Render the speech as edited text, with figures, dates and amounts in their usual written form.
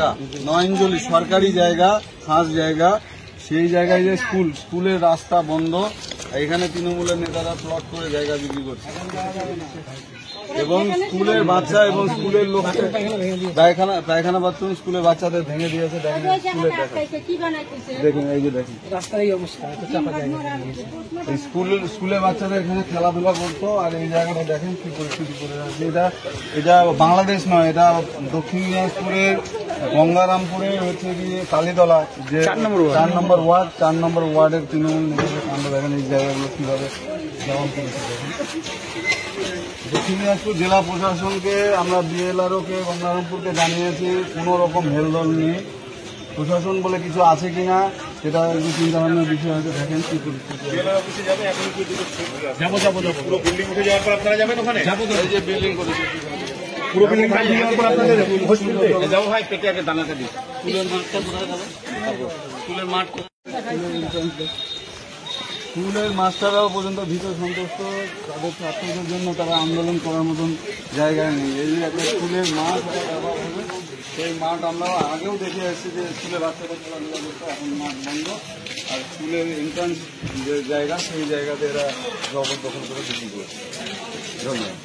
জায়গা নয়নজলি সরকারি জায়গা, খাস জায়গা, সেই জায়গায় যে স্কুলের রাস্তা বন্ধ, এখানে তৃণমূলের নেতারা প্লট করে জায়গা বিক্রি করছে এবং স্কুলের বাচ্চা এবং স্কুলের লোককে পায়খানা বাথরুম স্কুলের বাচ্চাদের ভেঙে দিয়েছে। দেখেন এই যে দেখেন রাস্তার এই অবস্থা, স্কুলের বাচ্চাদের এখানে খেলাধুলা করতো আর এই জায়গাটা দেখেন কি পরিস্থিতি করে আছে। এটা বাংলাদেশ নয়, এটা দক্ষিণ দিনাজপুরের গঙ্গারামপুরে হচ্ছে গিয়ে কালীতলা যে 4 নম্বর ওয়ার্ডের তৃণমূল নেতাদের কাণ্ড। দেখেন এই জায়গাগুলো কিভাবে দখল করেছে। দেখেন দক্ষিণ দিনাজপুর জেলা প্রশাসনকে আমরা বিএলআরওকে গঙ্গারামপুরকে জানিয়েছি, কোনো রকম হেলদোল নেই, প্রশাসন বলে কিছু আছে কিনা সেটা একটু চিন্তা ভাবনার বিষয় হয়তো। দেখেন কি পরিস্থিতি। পুরো বিল্ডিং উঠে যাওয়ার পর আপনারা যাবেন ওখানে, এই যে বিল্ডিং করেছে পুরো বিল্ডিং উঠে যাওয়ার পর আপনাদের যাবো ভাই পেটে আগে দানাটা দিই। স্কুলের মাঠটা কোথায় যাবে? স্কুলের মাঠ, স্কুলের মাস্টাররাও পর্যন্ত ভীত সন্তুষ্ট, তাদের ছাত্রদের জন্য তারা আন্দোলন করার মতন জায়গায় নেই। এই যে একটা স্কুলের মাঠ হবে, সেই মাঠ আমরা আগেও দেখে এসেছি যে স্কুলে বাচ্চাদের খেলাধুলা করতে, এখন মাঠ বন্ধ। আর স্কুলের এন্ট্রান্স যে জায়গা, সেই জায়গাতে এরা জবরদখল করে বিক্রি করছে। ধন্যবাদ।